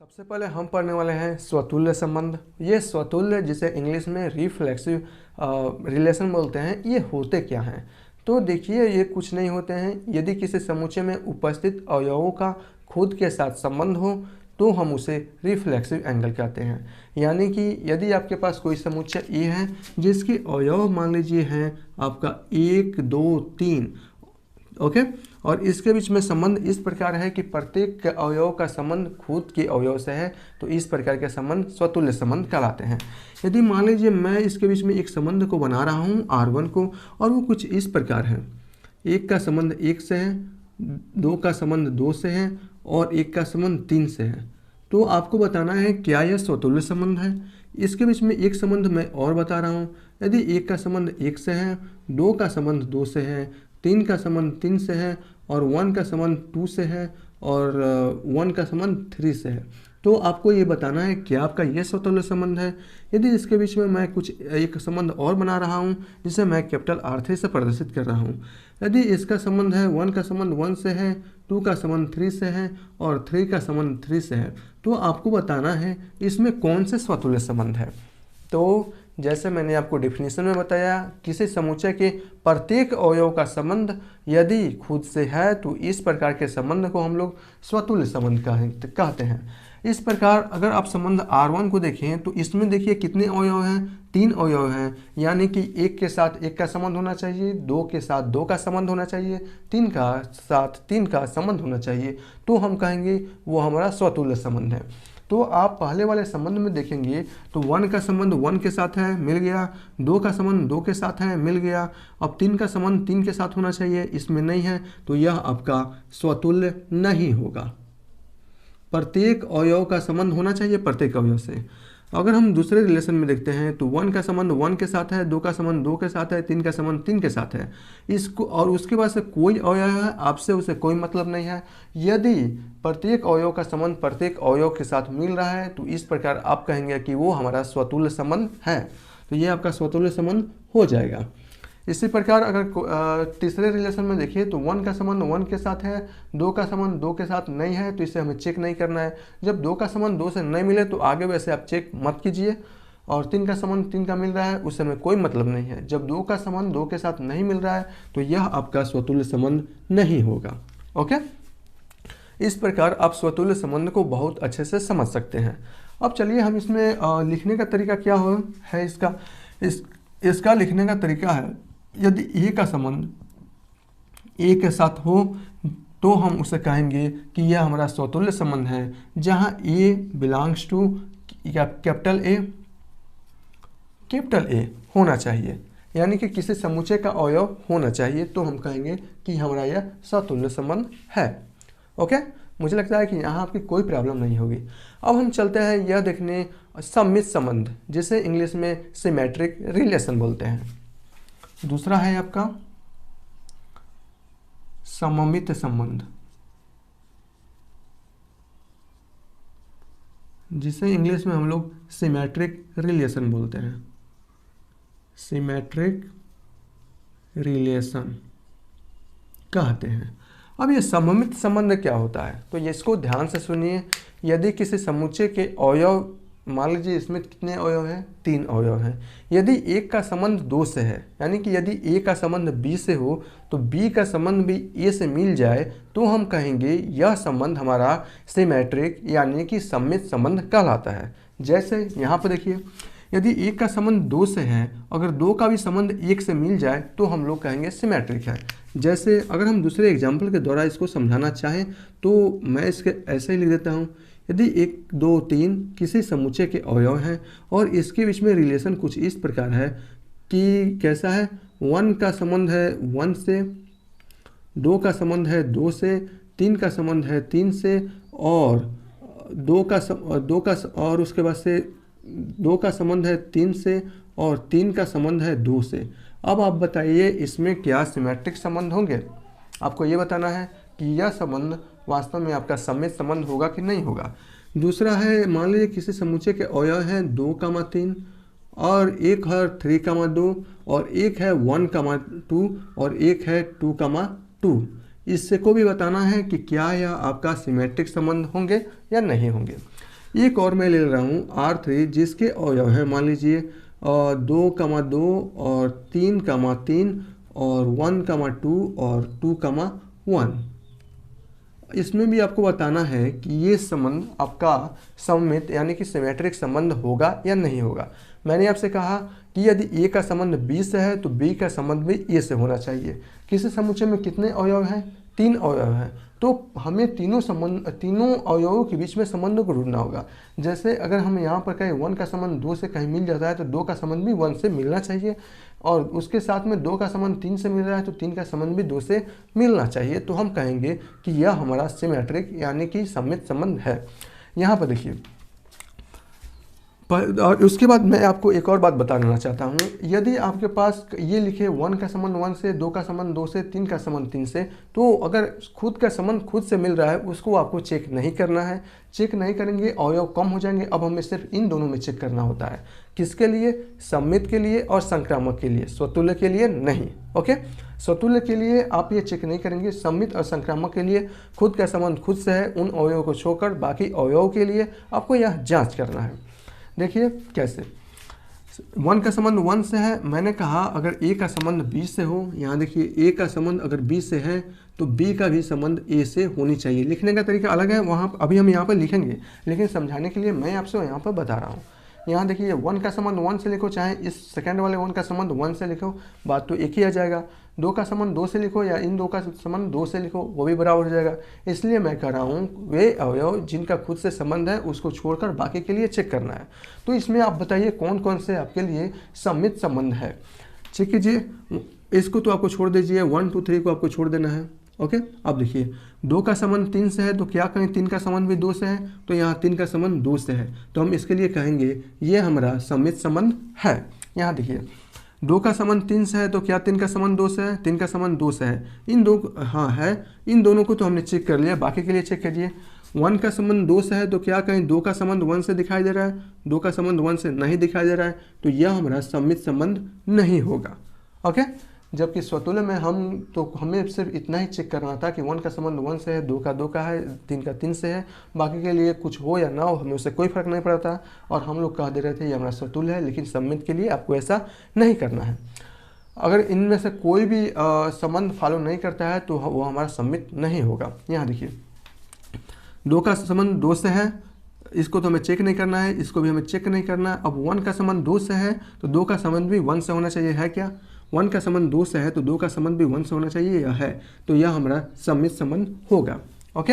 सबसे पहले हम पढ़ने वाले हैं स्वतुल्य संबंध। ये स्वतुल्य जिसे इंग्लिश में रिफ्लेक्सिव रिलेशन बोलते हैं, ये होते क्या हैं? तो देखिए, ये कुछ नहीं होते हैं। यदि किसी समुच्चय में उपस्थित अवयवों का खुद के साथ संबंध हो तो हम उसे रिफ्लेक्सिव एंगल कहते हैं। यानी कि यदि आपके पास कोई समुच्चय ए है जिसके अवयव मान लीजिए हैं आपका 1 2 3, ओके, और इसके बीच में संबंध इस प्रकार है कि प्रत्येक अवयव का संबंध खुद के अवयव से है, तो इस प्रकार के संबंध स्वतुल्य संबंध कहलाते हैं। यदि मान लीजिए मैं इसके बीच में एक संबंध को बना रहा हूँ R1 को, और वो कुछ इस प्रकार है। 1 का संबंध 1 से है, 2 का संबंध 2 से है और 1 का संबंध 3 से है। तो आपको बताना है क्या यह स्वतुल्य संबंध है। इसके बीच में एक संबंध मैं और बता रहा हूँ। यदि 1 का संबंध 1 से है, 2 का संबंध 2 से है, 3 का संबंध 3 से है और 1 का संबंध 2 से है और 1 का संबंध 3 से है, तो आपको ये बताना है कि आपका ये स्वतुल्य संबंध है। यदि इसके बीच में मैं कुछ एक संबंध और बना रहा हूँ जिसे मैं कैपिटल R3 से प्रदर्शित कर रहा हूँ। यदि इसका संबंध है 1 का संबंध 1 से है, 2 का संबंध 3 से है और 3 का संबंध 3 से है, तो आपको बताना है इसमें कौन से स्वतुल्य संबंध है। तो जैसे मैंने आपको डेफिनेशन में बताया, किसी समुच्चय के प्रत्येक अवयव का संबंध यदि खुद से है तो इस प्रकार के संबंध को हम लोग स्वतुल्य संबंध कहते हैं। इस प्रकार अगर आप संबंध R1 को देखें तो इसमें देखिए कितने अवयव हैं, 3 अवयव हैं। यानी कि 1 के साथ 1 का संबंध होना चाहिए, 2 के साथ 2 का संबंध होना चाहिए, 3 का साथ 3 का संबंध होना चाहिए, तो हम कहेंगे वो हमारा स्वतुल्य संबंध है। तो आप पहले वाले संबंध में देखेंगे तो 1 का संबंध 1 के साथ है, मिल गया। 2 का संबंध 2 के साथ है, मिल गया। अब 3 का संबंध 3 के साथ होना चाहिए, इसमें नहीं है, तो यह आपका स्वतुल्य नहीं होगा। प्रत्येक अवयव का संबंध होना चाहिए प्रत्येक अवयव से। अगर हम दूसरे रिलेशन में देखते हैं तो 1 का संबंध 1 के साथ है, 2 का संबंध 2 के साथ है, 3 का संबंध 3 के साथ है, इसको और उसके बाद से कोई अवयव है, आपसे उसे कोई मतलब नहीं है। यदि प्रत्येक अवयव का संबंध प्रत्येक अवयव के साथ मिल रहा है तो इस प्रकार आप कहेंगे कि वो हमारा स्वतुल्य संबंध है, तो ये आपका स्वतुल्य संबंध हो जाएगा। इसी प्रकार अगर तीसरे रिलेशन में देखिए तो 1 का संबंध 1 के साथ है, 2 का संबंध 2 के साथ नहीं है, तो इसे हमें चेक नहीं करना है। जब 2 का संबंध 2 से नहीं मिले तो आगे वैसे आप चेक मत कीजिए। और 3 का संबंध 3 का मिल रहा है, उससे हमें कोई मतलब नहीं है। जब 2 का संबंध 2 के साथ नहीं मिल रहा है तो यह आपका स्वतुल्य संबंध नहीं होगा। ओके, इस प्रकार आप स्वतुल्य संबंध को बहुत अच्छे से समझ सकते हैं। अब चलिए हम इसमें लिखने का तरीका क्या है इसका लिखने का तरीका है, यदि ए का संबंध ए के साथ हो तो हम उसे कहेंगे कि यह हमारा स्वतुल्य संबंध है, जहां ए बिलोंग्स टू कैपिटल ए होना चाहिए, यानी कि किसी समुच्चय का अवयव होना चाहिए, तो हम कहेंगे कि हमारा यह स्वतुल्य संबंध है। ओके, मुझे लगता है कि यहाँ आपकी कोई प्रॉब्लम नहीं होगी। अब हम चलते हैं यह देखने सममित संबंध, जिसे इंग्लिश में सिमेट्रिक रिलेशन बोलते हैं। दूसरा है आपका सममित संबंध, जिसे इंग्लिश में हम लोग सिमेट्रिक रिलेशन बोलते हैं। सिमेट्रिक रिलेशन कहते हैं। अब ये सममित संबंध क्या होता है, तो ये इसको ध्यान से सुनिए। यदि किसी समुच्चय के अवयव, मान लीजिए इसमें कितने अवयव हैं, 3 अवयव हैं। यदि एक का संबंध 2 से है, यानी कि यदि ए का संबंध बी से हो तो बी का संबंध भी ए से मिल जाए, तो हम कहेंगे यह संबंध हमारा सिमेट्रिक यानी कि सममित संबंध कहलाता है। जैसे यहाँ पर देखिए, यदि एक का संबंध 2 से है, अगर 2 का भी संबंध 1 से मिल जाए तो हम लोग कहेंगे सिमेट्रिक है। जैसे अगर हम दूसरे एग्जाम्पल के द्वारा इसको समझाना चाहें तो मैं इसके ऐसे ही लिख देता हूँ। यदि 1 2 3 किसी समुच्चय के अवयव हैं और इसके बीच में रिलेशन कुछ इस प्रकार है कि कैसा है, 1 का संबंध है 1 से, 2 का संबंध है 2 से, 3 का संबंध है 3 से और 2 का संबंध है 3 से और 3 का संबंध है 2 से। अब आप बताइए इसमें क्या सिमेट्रिक संबंध होंगे। आपको ये बताना है कि यह संबंध वास्तव में आपका सममित संबंध होगा कि नहीं होगा। दूसरा है, मान लीजिए किसी समुच्चय के अवयव हैं 2, 3 और एक है 3, 2 और एक है 1, 2 और एक है 2, 2। इससे को भी बताना है कि क्या यह आपका सिमेट्रिक संबंध होंगे या नहीं होंगे। एक और मैं ले रहा हूँ R3 जिसके अवयव हैं मान लीजिए 2,2 और 3,3 और 1,2 और 2,1। इसमें भी आपको बताना है कि ये संबंध आपका सममित यानी कि सिमेट्रिक संबंध होगा या नहीं होगा। मैंने आपसे कहा कि यदि ए का संबंध बी से है तो बी का संबंध भी ए से होना चाहिए। किसी समुच्चय में कितने अवयव हैं? 3 अवयव हैं, तो हमें तीनों अवयवों के बीच में संबंधों को ढूंढना होगा। जैसे अगर हम यहाँ पर कहें 1 का संबंध 2 से कहीं मिल जाता है तो 2 का संबंध भी 1 से मिलना चाहिए, और उसके साथ में 2 का संबंध 3 से मिल रहा है तो 3 का संबंध भी 2 से मिलना चाहिए। तो हम कहेंगे कि यह हमारा सिमेट्रिक यानी कि सममित संबंध है। यहाँ पर देखिए, और उसके बाद मैं आपको एक और बात बताना चाहता हूँ। यदि आपके पास ये लिखे 1 का संबंध 1 से, 2 का संबंध 2 से, 3 का संबंध 3 से, तो अगर खुद का संबंध खुद से मिल रहा है उसको आपको चेक नहीं करना है। चेक नहीं करेंगे अवयव कम हो जाएंगे। अब हमें सिर्फ इन दोनों में चेक करना होता है। किसके लिए? सममित के लिए और संक्रामक के लिए, स्वतुल्य के लिए नहीं। ओके, स्वतुल्य के लिए आप ये चेक नहीं करेंगे। सममित और संक्रामक के लिए खुद का संबंध खुद से है, उन अवयवों को छोड़कर बाकी अवयवों के लिए आपको यह जाँच करना है। देखिए कैसे। 1 का संबंध 1 से है, मैंने कहा अगर ए का संबंध बी से हो, यहाँ देखिए ए का संबंध अगर बी से है तो बी का भी संबंध ए से होनी चाहिए। लिखने का तरीका अलग है, वहाँ अभी हम यहाँ पर लिखेंगे, लेकिन समझाने के लिए मैं आपसे यहाँ पर बता रहा हूँ। यहाँ देखिए 1 का संबंध 1 से लिखो, चाहे इस सेकंड वाले 1 का संबंध 1 से लिखो, बात तो एक ही आ जाएगा। 2 का संबंध 2 से लिखो या इन 2 का संबंध 2 से लिखो, वो भी बराबर हो जाएगा। इसलिए मैं कह रहा हूँ वे अवयव जिनका खुद से संबंध है उसको छोड़कर बाकी के लिए चेक करना है। तो इसमें आप बताइए कौन कौन से आपके लिए सममित संबंध है। चेक कीजिए, इसको तो आपको छोड़ दीजिए, 1 2 3 को आपको छोड़ देना है। ओके, अब देखिए 2 का संबंध 3 से है तो क्या कहें? 3 का संबंध भी 2 से है, तो यहाँ 3 का संबंध 2 से है, तो हम इसके लिए कहेंगे ये हमारा सममित संबंध है। यहाँ देखिए 2 का संबंध 3 से है तो क्या 3 का संबंध 2 से है? 3 का संबंध 2 से है, इन दो हाँ है, इन दोनों को तो हमने चेक कर लिया, बाकी के लिए चेक कीजिए। 1 का संबंध 2 से है तो क्या कहें? 2 का संबंध 1 से दिखाई दे रहा है, 2 का संबंध 1 से नहीं दिखाई दे रहा है, तो यह हमारा सममित संबंध नहीं होगा। ओके, जबकि स्वतुल्य में हमें सिर्फ इतना ही चेक करना था कि 1 का संबंध 1 से है, 2 का 2 का है, 3 का 3 से है, बाकी के लिए कुछ हो या ना हो हमें उससे कोई फर्क नहीं पड़ता, और हम लोग कह दे रहे थे ये हमारा स्वतुल्य है। लेकिन सममित के लिए आपको ऐसा नहीं करना है। अगर इनमें से कोई भी संबंध फॉलो नहीं करता है तो वो हमारा सममित नहीं होगा। यहाँ देखिए 2 का संबंध 2 से है, इसको तो हमें चेक नहीं करना है, इसको भी हमें चेक नहीं करना है। अब 1 का संबंध 2 से है तो 2 का संबंध भी 1 से होना चाहिए, है क्या? 1 का संबंध 2 से है तो 2 का संबंध भी 1 से होना चाहिए, यह है, तो यह हमारा सममित संबंध होगा। ओके,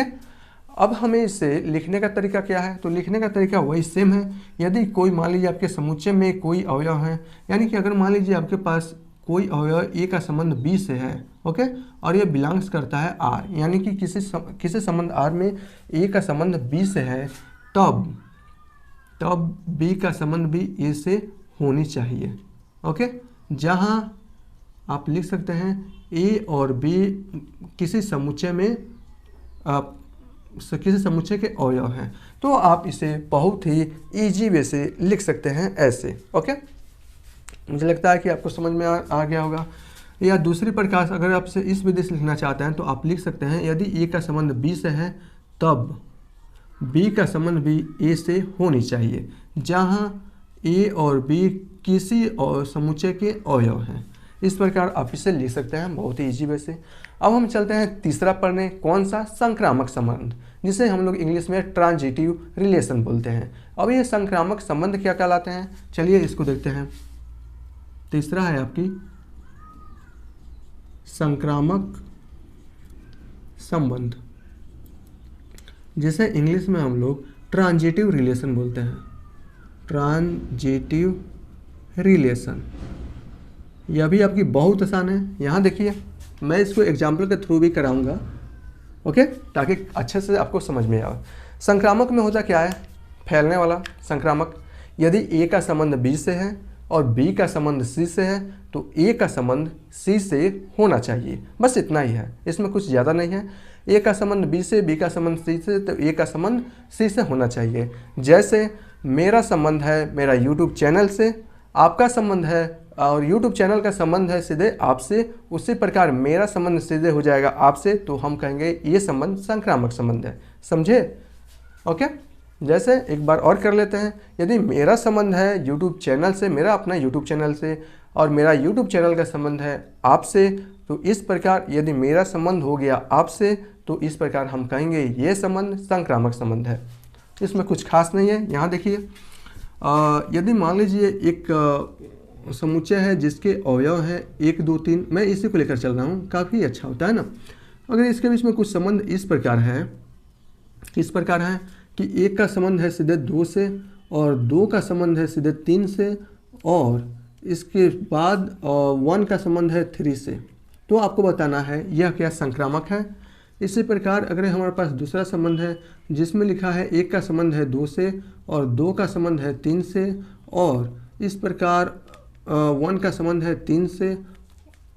अब हमें इसे लिखने का तरीका क्या है? तो लिखने का तरीका वही सेम है। यदि कोई मान लीजिए आपके समुच्चय में कोई अवयव है, यानी कि अगर मान लीजिए आपके पास कोई अवयव ए का संबंध बी से है, ओके, और ये बिलोंग्स करता है आर, यानी कि किसी संबंध आर में ए का संबंध बी से है, तब बी का संबंध भी ए से होनी चाहिए। ओके, जहाँ आप लिख सकते हैं ए और बी किसी समुच्चय में किसी समुच्चय के अवयव हैं, तो आप इसे बहुत ही इजी वे से लिख सकते हैं ऐसे। ओके, मुझे लगता है कि आपको समझ में आ गया होगा। या दूसरी प्रकार अगर आप इस विधि से लिखना चाहते हैं तो आप लिख सकते हैं यदि ए का संबंध बी से है तब बी का संबंध भी ए से होनी चाहिए, जहाँ ए और बी किसी और समुच्चय के अवयव हैं। इस प्रकार आप इसे लिख सकते हैं बहुत ही इजी वे से। अब हम चलते हैं तीसरा पढ़ने, कौन सा? संक्रामक संबंध, जिसे हम लोग इंग्लिश में ट्रांजिटिव रिलेशन बोलते हैं। अब ये संक्रामक संबंध क्या कहलाते हैं, चलिए इसको देखते हैं। तीसरा है आपकी संक्रामक संबंध, जिसे इंग्लिश में हम लोग ट्रांजिटिव रिलेशन बोलते हैं। ट्रांजिटिव रिलेशन, यह भी आपकी बहुत आसान है। यहाँ देखिए मैं इसको एग्जाम्पल के थ्रू भी कराऊंगा, ओके, ताकि अच्छे से आपको समझ में आए। संक्रामक में होता क्या है? फैलने वाला संक्रामक। यदि ए का संबंध बी से है और बी का संबंध सी से है तो ए का संबंध सी से होना चाहिए, बस इतना ही है, इसमें कुछ ज़्यादा नहीं है। ए का संबंध बी से, बी का संबंध सी से, तो ए का संबंध सी से होना चाहिए। जैसे मेरा संबंध है मेरा यूट्यूब चैनल से, आपका संबंध है और यूट्यूब चैनल का संबंध है सीधे आपसे, उसी प्रकार मेरा संबंध सीधे हो जाएगा आपसे, तो हम कहेंगे ये संबंध संक्रामक संबंध है। समझे? ओके, जैसे एक बार और कर लेते हैं, यदि मेरा संबंध है यूट्यूब चैनल से, मेरा अपना यूट्यूब चैनल से, और मेरा यूट्यूब चैनल का संबंध है आपसे, तो इस प्रकार यदि मेरा संबंध हो गया आपसे तो इस प्रकार हम कहेंगे ये संबंध संक्रामक संबंध है। इसमें कुछ खास नहीं है। यहाँ देखिए, यदि मान लीजिए एक समुच्चय है जिसके अवयव है 1 2 3, मैं इसी को लेकर चल रहा हूँ, काफ़ी अच्छा होता है ना। अगर इसके बीच में कुछ संबंध इस प्रकार है कि 1 का संबंध है सीधे 2 से, और 2 का संबंध है सीधे 3 से, और इसके बाद 1 का संबंध है 3 से, तो आपको बताना है यह क्या संक्रामक है। इसी प्रकार अगर हमारे पास दूसरा संबंध है जिसमें लिखा है 1 का संबंध है 2 से और 2 का संबंध है 3 से, और इस प्रकार 1 का संबंध है 3 से,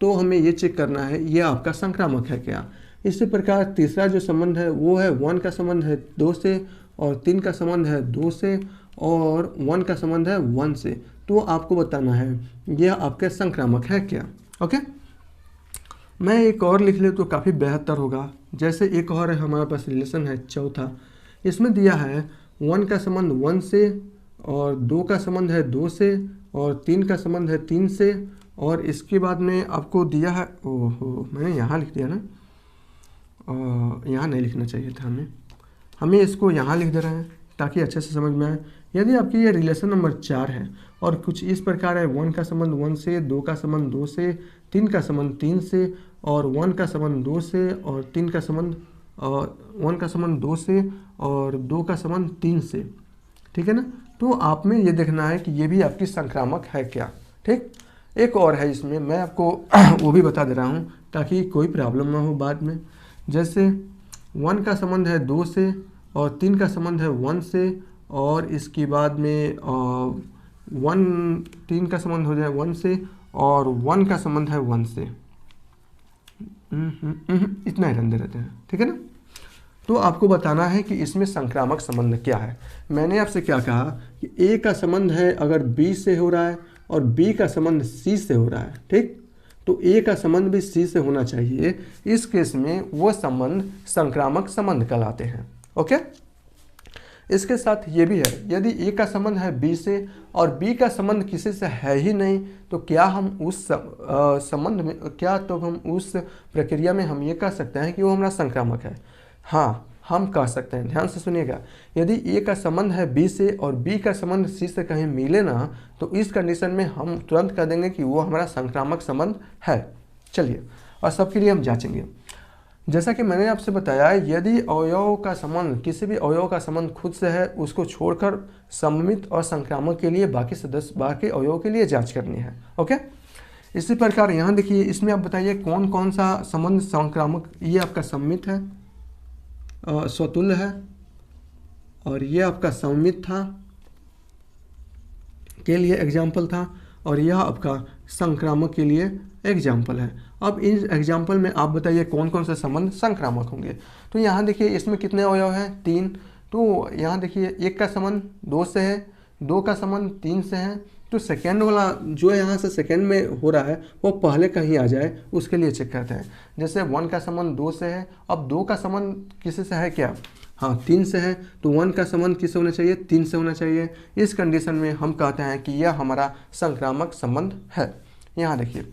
तो हमें ये चेक करना है ये आपका संक्रामक है क्या। इसी प्रकार तीसरा जो संबंध है वो है 1 का संबंध है 2 से, और 3 का संबंध है 2 से, और 1 का संबंध है 1 से, तो आपको बताना है यह आपके संक्रामक है क्या। ओके, मैं एक और लिख ले तो काफ़ी बेहतर होगा। जैसे एक और है हमारे पास रिलेशन है चौथा, इसमें दिया है 1 का संबंध 1 से, और 2 का संबंध है 2 से, और 3 का संबंध है 3 से, और इसके बाद में आपको दिया है, ओहो मैंने यहाँ लिख दिया ना, यहाँ नहीं लिखना चाहिए था हमें इसको यहाँ लिख दे रहे हैं ताकि अच्छे से समझ में आए। यदि आपकी ये रिलेशन नंबर 4 है और कुछ इस प्रकार है, 1 का संबंध 1 से, 2 का संबंध 2 से, 3 का संबंध 3 से, और 1 का संबंध 2 से, और 3 का संबंध 1 का संबंध 2 से, और 2 का संबंध 3 से, ठीक है ना। तो आप में ये देखना है कि ये भी आपकी संक्रामक है क्या। ठीक, एक और है इसमें, मैं आपको वो भी बता दे रहा हूँ ताकि कोई प्रॉब्लम ना हो बाद में। जैसे 1 का संबंध है 2 से, और 3 का संबंध है 1 से, और इसके बाद में 3 का संबंध हो जाए 1 से, और 1 का संबंध है 1 से, इतना ही रहते रहते हैं, ठीक है ना। तो आपको बताना है कि इसमें संक्रामक संबंध क्या है। मैंने आपसे क्या कहा कि ए का संबंध है अगर बी से हो रहा है और बी का संबंध सी से हो रहा है, ठीक, तो ए का संबंध भी सी से होना चाहिए। इस केस में वो संबंध संक्रामक संबंध कहलाते हैं। ओके, इसके साथ ये भी है, यदि ए का संबंध है बी से और बी का संबंध किसी से है ही नहीं, तो क्या हम उस संबंध में, क्या तो हम उस प्रक्रिया में हम ये कह सकते हैं कि वो हमारा संक्रामक है। हाँ, हम कह सकते हैं। ध्यान से सुनिएगा, यदि ए का संबंध है बी से और बी का संबंध सी से कहीं मिले ना, तो इस कंडीशन में हम तुरंत कह देंगे कि वो हमारा संक्रामक संबंध है। चलिए, और सबके लिए हम जांचेंगे। जैसा कि मैंने आपसे बताया, यदि अवयव का संबंध, किसी भी अवयव का संबंध खुद से है, उसको छोड़कर सममित और संक्रामक के लिए बाकी अवयव के लिए जांच करनी है। ओके, इसी प्रकार यहाँ देखिए, इसमें आप बताइए कौन कौन सा संबंध संक्रामक, ये आपका सममित है, स्वतुल्य है, और ये आपका सममित था के लिए एग्जाम्पल था, और यह आपका संक्रामक के लिए एग्जाम्पल है। अब इन एग्जाम्पल में आप बताइए कौन कौन से संबंध संक्रामक होंगे। तो यहाँ देखिए, इसमें कितने अवयव हैं, 3। तो यहाँ देखिए, 1 का संबंध 2 से है, 2 का संबंध 3 से है, तो सेकेंड वाला जो यहाँ से सेकेंड में हो रहा है वो पहले कहीं आ जाए, उसके लिए चेक करते हैं। जैसे 1 का संबंध 2 से है, अब 2 का संबंध किसी से है क्या, हाँ 3 से है, तो 1 का संबंध किससे होना चाहिए, 3 से होना चाहिए। इस कंडीशन में हम कहते हैं कि यह हमारा संक्रामक संबंध है। यहाँ देखिए,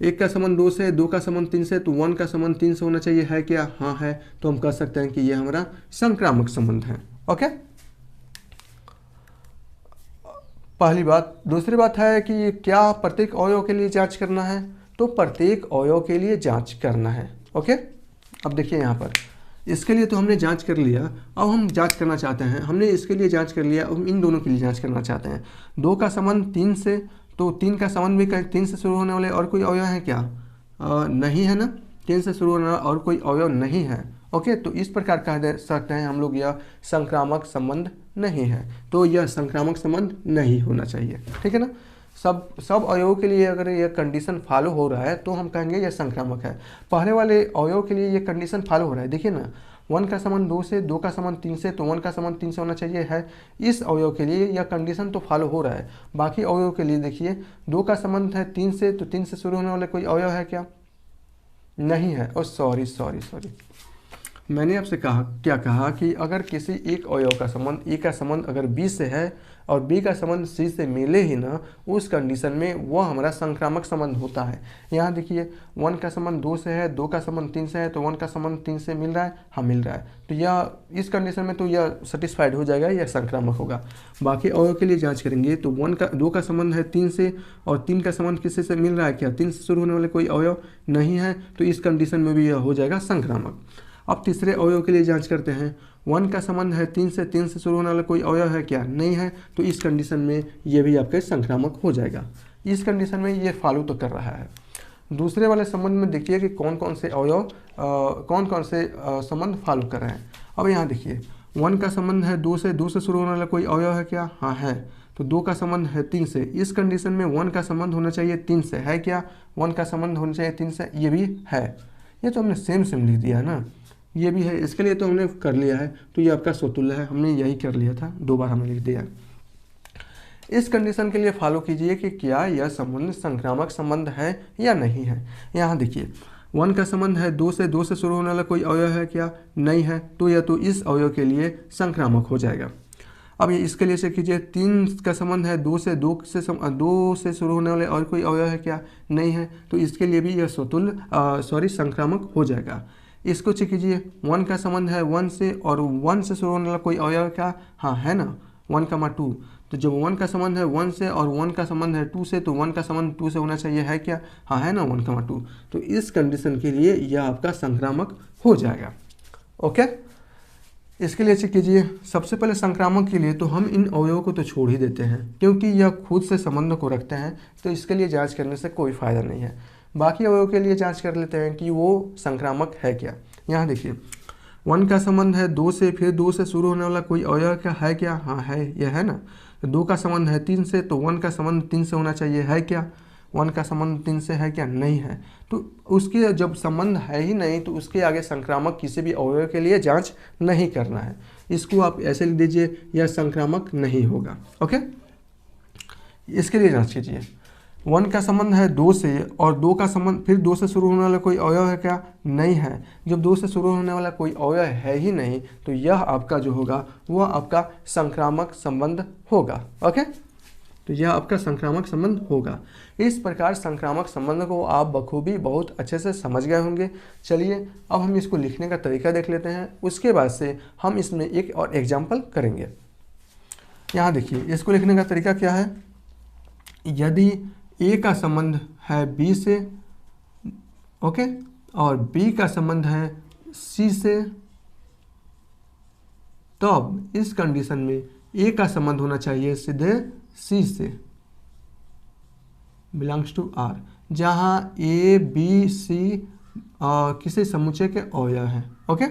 1 का संबंध 2 से, 2 का संबंध 3 से, तो 1 का संबंध 3 से होना चाहिए, है क्या, हाँ है, तो हम कह सकते हैं कि यह हमारा संक्रामक संबंध है। ओके, पहली बात। दूसरी बात है कि क्या प्रत्येक अवयव के लिए जांच करना है, तो प्रत्येक अवयव के लिए जांच करना है। ओके, अब देखिए यहाँ पर, इसके लिए तो हमने जांच कर लिया, अब हम जांच करना चाहते हैं, हमने इसके लिए जांच कर लिया, अब इन दोनों के लिए जांच करना चाहते हैं। 2 का संबंध 3 से, तो 3 का संबंध भी 3 से शुरू होने वाले और कोई अवयव है क्या, नहीं है ना, 3 से शुरू होने वाला और कोई अवयव नहीं है। ओके, तो इस प्रकार कह सकते हैं हम लोग यह संक्रामक संबंध नहीं है, तो यह संक्रामक संबंध नहीं होना चाहिए, ठीक है ना। सब अवयवों के लिए अगर यह कंडीशन फॉलो हो रहा है तो हम कहेंगे यह संक्रामक है। पहले वाले अवयव के लिए यह कंडीशन फॉलो हो रहा है, देखिए ना, 1 का संबंध 2 से, 2 का संबंध 3 से, तो 1 का संबंध 3 से होना चाहिए है। इस अवयव के लिए यह कंडीशन तो फॉलो हो रहा है। बाकी अवयव के लिए देखिए, 2 का संबंध है 3 से, तो 3 से शुरू होने वाले कोई अवयव है क्या, नहीं है। और सॉरी, मैंने आपसे कहा क्या कहा कि अगर किसी एक अवयव का संबंध ए का संबंध अगर बी से है और बी का संबंध सी से मिले ही ना, उस कंडीशन में वह हमारा संक्रामक संबंध होता है। यहाँ देखिए 1 का संबंध 2 से है, 2 का संबंध 3 से है, तो 1 का संबंध 3 से मिल रहा है, हाँ मिल रहा है, तो यह इस कंडीशन में तो यह सेटिस्फाइड हो जाएगा, यह संक्रामक होगा। बाकी अवयव के लिए जाँच करेंगे तो 2 का संबंध है 3 से और 3 का संबंध किसी से मिल रहा है क्या, 3 से शुरू होने वाले कोई अवयव नहीं है, तो इस कंडीशन में भी यह हो जाएगा संक्रामक। अब तीसरे अवयव के लिए जांच करते हैं। 1 का संबंध है 3 से शुरू होने वाला कोई अवयव है क्या, नहीं है, तो इस कंडीशन में ये भी आपके संक्रामक हो जाएगा। इस कंडीशन में ये फॉलो तो कर रहा है। दूसरे वाले संबंध में देखिए कि कौन कौन से अवयव कौन कौन से संबंध फॉलो कर रहे हैं। अब यहाँ देखिए 1 का संबंध है 2 से शुरू होने वाला कोई अवयव है क्या, हाँ है, तो 2 का संबंध है 3 से, इस कंडीशन में 1 का संबंध होना चाहिए 3 से, है क्या, 1 का संबंध होना चाहिए 3 से, ये भी है। ये तो हमने सेम लिख दिया है ना, ये भी है, इसके लिए तो हमने कर लिया है, तो ये आपका स्वतुल्य है, हमने यही कर लिया था, 2 बार हमने लिख दिया। इस कंडीशन के लिए फॉलो कीजिए कि क्या यह संबंध संक्रामक संबंध है या नहीं है। यहाँ देखिए 1 का संबंध है 2 से शुरू होने वाला कोई अवयव है क्या, नहीं है, तो यह तो इस अवयव के लिए संक्रामक हो जाएगा। अब ये इसके लिए चेक कीजिए 3 का संबंध है 2 से शुरू होने वाले और कोई अवयव है क्या, नहीं है, तो इसके लिए भी यह स्वतुल्य संक्रामक हो जाएगा। इसको चेक कीजिए 1 का संबंध है 1 से और 1 से शुरू होने वाला कोई अवयव क्या, हाँ है ना, 1,2, तो जब 1 का संबंध है 1 से और 1 का संबंध है 2 से, तो 1 का संबंध 2 से होना चाहिए, है क्या, हाँ है ना, 1,2, तो इस कंडीशन के लिए यह आपका संक्रामक हो जाएगा। ओके, इसके लिए चेक कीजिए। सबसे पहले संक्रामक के लिए तो हम इन अवयवों को तो छोड़ ही देते हैं क्योंकि यह खुद से संबंध को रखते हैं, तो इसके लिए जांच करने से कोई फ़ायदा नहीं है। बाकी अवयव के लिए जांच कर लेते हैं कि वो संक्रामक है क्या। यहाँ देखिए 1 का संबंध है 2 से, फिर 2 से शुरू होने वाला कोई अवयव क्या है क्या, हाँ है, यह है ना। 2 का संबंध है 3 से, तो 1 का संबंध 3 से होना चाहिए, है क्या, 1 का संबंध 3 से है क्या, नहीं है, तो उसके जब संबंध है ही नहीं तो उसके आगे संक्रामक किसी भी अवयव के लिए जांच नहीं करना है। इसको आप ऐसे लिख दीजिए, यह संक्रामक नहीं होगा। ओके, इसके लिए जांच कीजिए 1 का संबंध है 2 से और 2 का संबंध फिर 2 से शुरू होने वाला कोई अवयव है क्या, नहीं है, जब 2 से शुरू होने वाला कोई अवयव है ही नहीं तो यह आपका जो होगा वह आपका संक्रामक संबंध होगा। ओके, तो यह आपका संक्रामक संबंध होगा। इस प्रकार संक्रामक संबंध को आप बखूबी बहुत अच्छे से समझ गए होंगे। चलिए अब हम इसको लिखने का तरीका देख लेते हैं, उसके बाद से हम इसमें एक और एग्जाम्पल करेंगे। यहाँ देखिए इसको लिखने का तरीका क्या है। यदि ए का संबंध है बी से, ओके, और बी का संबंध है सी से, तब इस कंडीशन में ए का संबंध होना चाहिए सीधे सी से, बिलोंग्स टू आर, जहां ए बी सी किसी समुच्चय के अवयव हैं। ओके,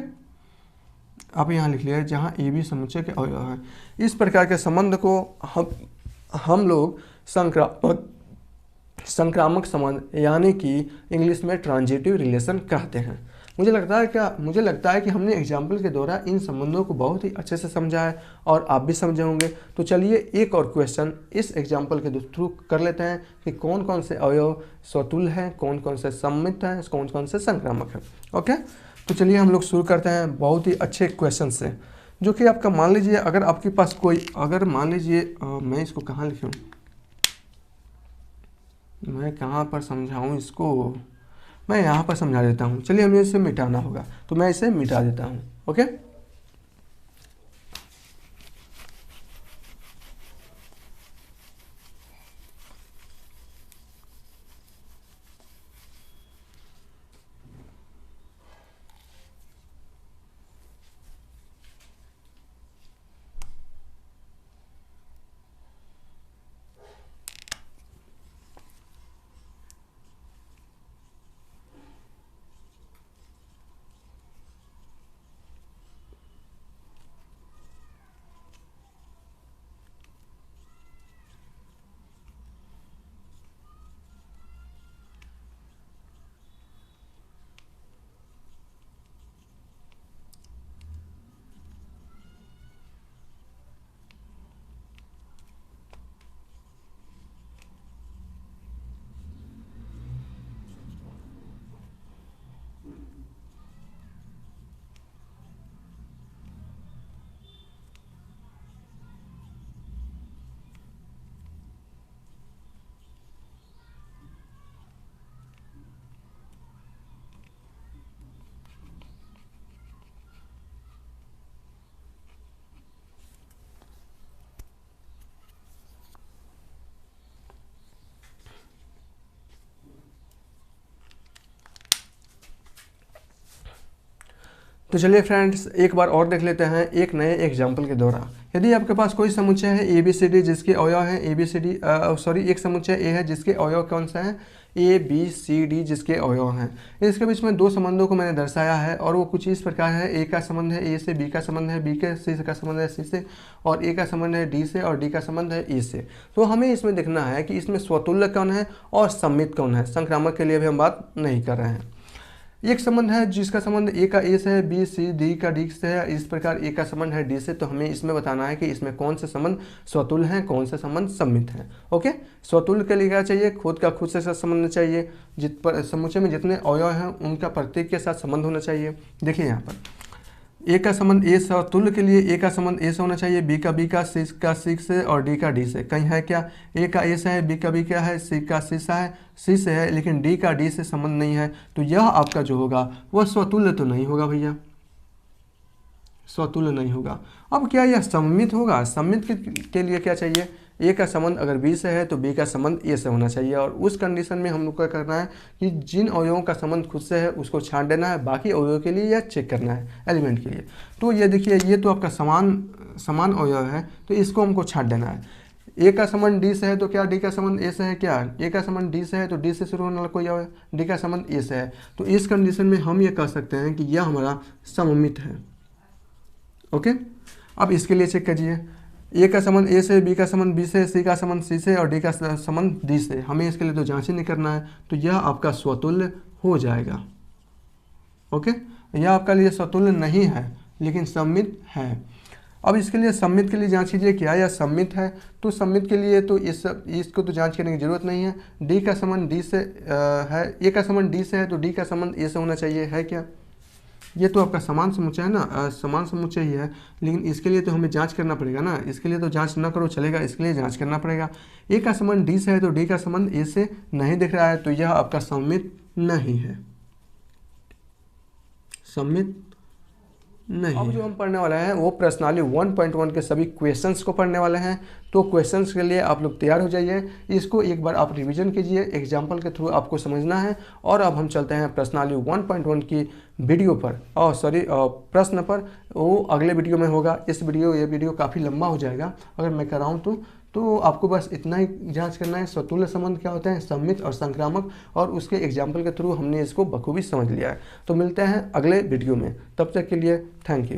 आप यहाँ लिख लिया जहां ए बी समुच्चय के अवयव हैं। इस प्रकार के संबंध को हम लोग संक्रामक संबंध यानी कि इंग्लिश में ट्रांजिटिव रिलेशन कहते हैं। मुझे लगता है कि हमने एग्जाम्पल के द्वारा इन संबंधों को बहुत ही अच्छे से समझा है और आप भी समझे होंगे। तो चलिए एक और क्वेश्चन इस एग्जाम्पल के थ्रू कर लेते हैं कि कौन कौन से अवयव स्वतुल्य हैं, कौन कौन से सम्मित हैं, कौन कौन से संक्रामक हैं। ओके, तो चलिए हम लोग शुरू करते हैं बहुत ही अच्छे क्वेश्चन से, जो कि आपका मान लीजिए अगर आपके पास कोई मान लीजिए मैं इसको कहाँ लिखूँ, मैं कहाँ पर समझाऊँ इसको, मैं यहाँ पर समझा देता हूँ। चलिए हमें इसे मिटाना होगा तो मैं इसे मिटा देता हूँ। ओके, तो चलिए फ्रेंड्स, एक बार और देख लेते हैं एक नए एग्जाम्पल के द्वारा। यदि आपके पास कोई समुच्चय है ए बी सी डी जिसके अवयव हैं ए बी सी डी, एक समुच्चय ए है जिसके अवयव कौन सा है ए बी सी डी जिसके अवयव हैं। इसके बीच में दो संबंधों को मैंने दर्शाया है और वो कुछ इस प्रकार है। ए का संबंध है ए से, बी का संबंध है बी के, सी का संबंध है सी से, और ए का संबंध है डी से, और डी का संबंध है ई से। तो हमें इसमें देखना है कि इसमें स्वतुल्य कौन है और सममित कौन है। संक्रामक के लिए भी हम बात नहीं कर रहे हैं। एक संबंध है जिसका संबंध ए का ए से है, बी सी डी का डी से है, इस प्रकार ए का संबंध है डी से। तो हमें इसमें बताना है कि इसमें कौन से संबंध स्वतुल्य हैं, कौन से संबंध सम्मित हैं। ओके, स्वतुल्य के लिए क्या चाहिए, खुद का खुद से संबंध चाहिए। समुच्चय में जितने अवयव हैं उनका प्रत्येक के साथ संबंध होना चाहिए। देखिए यहाँ पर ए का संबंध ए स्वतुल्य के लिए ए का संबंध ए से होना चाहिए, बी का सी से, और डी का डी से। कहीं है क्या, ए का ए से है, बी का बी का है, सी का सी से है, लेकिन डी का डी से संबंध नहीं है। तो यह आपका जो होगा वह स्वतुल्य तो नहीं होगा भैया, स्वतुल्य नहीं होगा। अब क्या यह सममित होगा? सममित के लिए क्या चाहिए, ए का संबंध अगर बी से है तो बी का संबंध ए से होना चाहिए। और उस कंडीशन में हम लोग को करना है कि जिन अवयवों का संबंध खुद से है उसको छांट देना है, बाकी अवयवों के लिए या चेक करना है एलिमेंट के लिए। तो ये देखिए, ये तो आपका समान अवयव है, तो इसको हमको छांट देना है। ए का संबंध डी से है तो क्या डी का संबंध ए से है? क्या ए का संबंध डी से है तो डी से शुरू होने वाला कोई अवयव, डी का संबंध ए से है। तो इस कंडीशन में हम ये कह सकते हैं कि यह हमारा सममित है। ओके, अब इसके लिए चेक कीजिए, ए का संबंध ए से, बी का संबंध बी से, सी का संबंध सी से, और डी का संबंध डी से। हमें इसके लिए तो जांच ही नहीं करना है, तो यह आपका स्वतुल्य हो जाएगा। ओके, यह आपका लिए स्वतुल्य नहीं है लेकिन सम्मित है। अब इसके लिए सम्मित के लिए जांच कीजिए, क्या यह सम्मित है? तो सम्मित के लिए तो इसको तो जांच करने की जरूरत नहीं है। डी का संबंध डी से है, ए का संबंध डी से है तो डी का संबंध ए से होना चाहिए, है क्या? ये तो आपका समान समुच्चय है ना, समान समुच्चय ही है, लेकिन इसके लिए तो हमें जांच करना पड़ेगा ना। इसके लिए तो जांच ना करो चलेगा, इसके लिए जांच करना पड़ेगा। ए का संबंध डी से है तो डी का संबंध ए से नहीं दिख रहा है, तो यह आपका सम्मित नहीं है, सम्मित नहीं। अब जो हम पढ़ने वाले हैं वो प्रश्नावली 1.1 के सभी क्वेश्चंस को पढ़ने वाले हैं। तो क्वेश्चंस के लिए आप लोग तैयार हो जाइए, इसको एक बार आप रिवीजन कीजिए, एग्जाम्पल के थ्रू आपको समझना है। और अब हम चलते हैं प्रश्नावली 1.1 की वीडियो पर, प्रश्न पर। वो अगले वीडियो में होगा। ये वीडियो काफ़ी लंबा हो जाएगा अगर मैं कराऊँ तो आपको बस इतना ही जांच करना है, स्वतुल्य संबंध क्या होते हैं, सम्मित और संक्रामक, और उसके एग्जाम्पल के थ्रू हमने इसको बखूबी समझ लिया है। तो मिलते हैं अगले वीडियो में, तब तक के लिए थैंक यू।